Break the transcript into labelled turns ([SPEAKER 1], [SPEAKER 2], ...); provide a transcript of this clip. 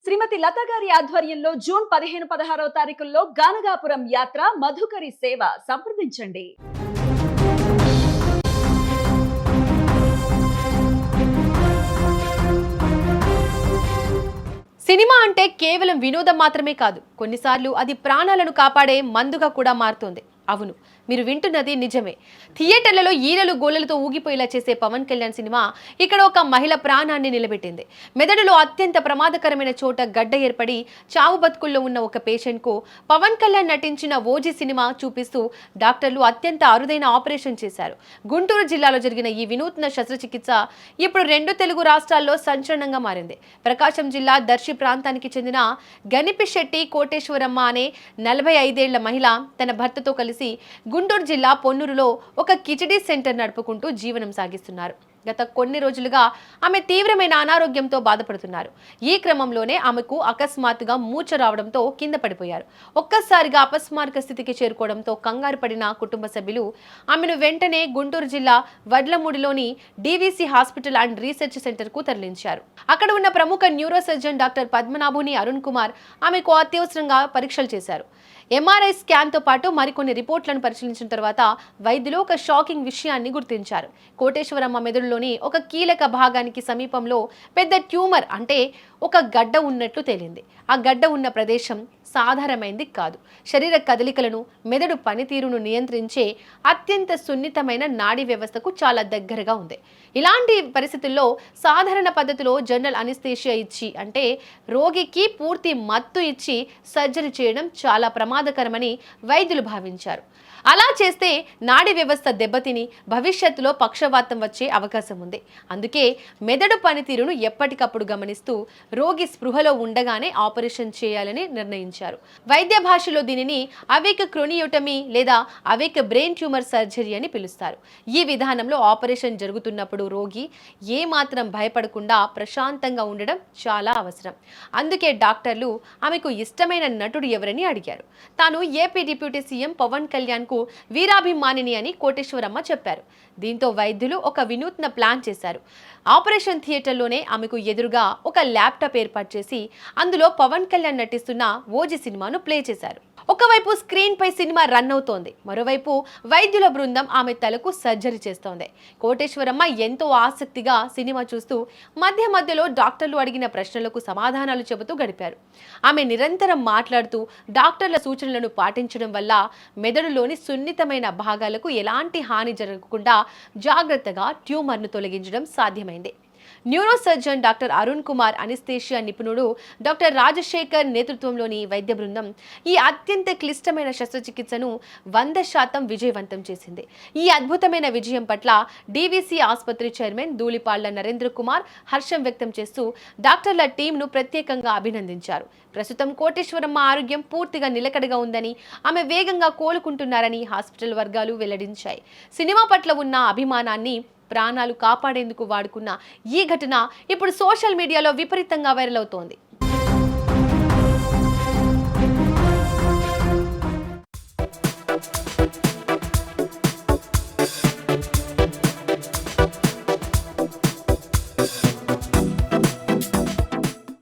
[SPEAKER 1] శ్రీమతి లత గారి ఆధ్వర్యంలో జూన్ 15-16వ తారీఖుల్లో గానగాపురం యాత్ర మధుకరి సేవ సంప్రదించండి.
[SPEAKER 2] సినిమా అంటే కేవలం వినోదం మాత్రమే కాదు, కొన్నిసార్లు అది ప్రాణాలను కాపాడే మందుగా కూడా మారుతుంది. అవును, మీరు వింటున్నది నిజమే. థియేటర్లలో ఈలలు గోలలతో ఊగిపోయేలా చేసే పవన్ కళ్యాణ్ సినిమా ఇక్కడ ఒక మహిళ ప్రాణాన్ని నిలబెట్టింది. మెదడులో అత్యంత ప్రమాదకరమైన చోట గడ్డ ఏర్పడి చావు బతుకుల్లో ఉన్న ఒక పేషెంట్కు పవన్ కళ్యాణ్ నటించిన ఓజీ సినిమా చూపిస్తూ డాక్టర్లు అత్యంత అరుదైన ఆపరేషన్ చేశారు. గుంటూరు జిల్లాలో జరిగిన ఈ వినూత్న శస్త్రచికిత్స ఇప్పుడు 2 తెలుగు రాష్ట్రాల్లో సంచలనంగా మారింది. ప్రకాశం జిల్లా దర్శి ప్రాంతానికి చెందిన గనిపిశెట్టి కోటేశ్వరమ్మ అనే 45 ఏళ్ల మహిళ తన భర్తతో కలిసి గుంటూరు జిల్లా పొన్నూరులో ఒక కిచిడీ సెంటర్ నడుపుకుంటూ జీవనం సాగిస్తున్నారు. గత కొన్ని రోజులుగా ఆమె తీవ్రమైన అనారోగ్యంతో బాధపడుతున్నారు. ఈ క్రమంలోనే ఆమెకు అకస్మాత్తుగా మూర్ఛ రావడంతో కింద పడిపోయారు. ఒక్కసారిగా అపస్మారక స్థితికి చేరుకోవడంతో కంగారు పడిన కుటుంబ సభ్యులు ఆమెను వెంటనే గుంటూరు జిల్లా వడ్లమూడిలోని DVC hospital and research centre కు తరలించారు. అక్కడ ఉన్న ప్రముఖ neuro surgeon doctor Padmanabhuni Arun Kumar ఆమెకు అత్యవసరంగా పరీక్షలు చేశారు. ఎంఆర్ఐ స్కాన్ తో పాటు మరికొన్ని రిపోర్ట్లను పరిశీలించిన తర్వాత వైద్యులు ఒక షాకింగ్ విషయాన్ని గుర్తించారు. కోటేశ్వరమ్మ మెదడులోని ఒక కీలక భాగానికి సమీపంలో పెద్ద ట్యూమర్ అంటే ఒక గడ్డ ఉన్నట్లు తేలింది. ఆ గడ్డ ఉన్న ప్రదేశం సాధారణమైంది కాదు. శరీర కదలికలను, మెదడు పనితీరును నియంత్రించే అత్యంత సున్నితమైన నాడీ వ్యవస్థకు చాలా దగ్గరగా ఉంది. ఇలాంటి పరిస్థితుల్లో సాధారణ పద్ధతిలో జనరల్ అనిస్థేషియా ఇచ్చి అంటే రోగికి పూర్తి మత్తు ఇచ్చి సర్జరీ చేయడం చాలా ప్రమాదకరమని వైద్యులు భావించారు. అలా చేస్తే నాడీ వ్యవస్థ దెబ్బతిని భవిష్యత్తులో పక్షవాతం వచ్చే అవకాశం ఉంది. అందుకే మెదడు పనితీరును ఎప్పటికప్పుడు గమనిస్తూ రోగి స్పృహలో ఉండగానే ఆపరేషన్ చేయాలని నిర్ణయించారు. వైద్య భాషలో దీనిని అవేక్ క్రోనియోటమీ లేదా అవేక్ బ్రెయిన్ ట్యూమర్ సర్జరీ అని పిలుస్తారు. ఈ విధానంలో ఆపరేషన్ జరుగుతున్నప్పుడు రోగి ఏమాత్రం భయపడకుండా ప్రశాంతంగా ఉండడం చాలా అవసరం. అందుకే డాక్టర్లు ఆమెకు ఇష్టమైన నటుడు ఎవరని అడిగారు. తాను AP deputy CM Pawan Kalyan కు వీరాభిమానిని అని కోటేశ్వరమ్మ చెప్పారు. దీంతో వైద్యులు ఒక వినూత్న ప్లాన్ చేశారు. ఆపరేషన్ థియేటర్లోనే ఆమెకు ఎదురుగా ఒక ల్యాప్టాప్ ఏర్పాటు చేసి అందులో పవన్ కళ్యాణ్ నటిస్తున్న ఓజీ సినిమాను ప్లే చేశారు. ఒకవైపు స్క్రీన్ పై సినిమా రన్ అవుతోంది, మరోవైపు వైద్యుల బృందం ఆమె తలకు సర్జరీ చేస్తోంది. కోటేశ్వరమ్మ ఎంతో ఆసక్తిగా సినిమా చూస్తూ మధ్య మధ్యలో డాక్టర్లు అడిగిన ప్రశ్నలకు సమాధానాలు చెబుతూ గడిపారు. ఆమె నిరంతరం మాట్లాడుతూ డాక్టర్ల సూచనలను పాటించడం వల్ల మెదడులోని సున్నితమైన భాగాలకు ఎలాంటి హాని జరగకుండా జాగ్రత్తగా ట్యూమర్ను తొలగించడం సాధ్యమైంది. Neuro surgeon doctor Arun Kumar, anaesthesia నిపుణుడు డాక్టర్ రాజశేఖర్ నేతృత్వంలోని వైద్య బృందం ఈ అత్యంత క్లిష్టమైన శస్త్రచికిత్సను 100% విజయవంతం చేసింది. ఈ అద్భుతమైన విజయం పట్ల డీవీసీ ఆసుపత్రి చైర్మన్ ధూళిపాళ్ల నరేంద్ర కుమార్ హర్షం వ్యక్తం చేస్తూ డాక్టర్ల టీంను ప్రత్యేకంగా అభినందించారు. ప్రస్తుతం కోటేశ్వరమ్మ ఆరోగ్యం పూర్తిగా నిలకడగా ఉందని, ఆమె వేగంగా కోలుకుంటున్నారని హాస్పిటల్ వర్గాలు వెల్లడించాయి. సినిమా పట్ల ఉన్న అభిమానాన్ని ప్రాణాలు కాపాడేందుకు వాడుకున్న ఈ ఘటన ఇప్పుడు సోషల్ మీడియాలో విపరీతంగా వైరల్ అవుతోంది.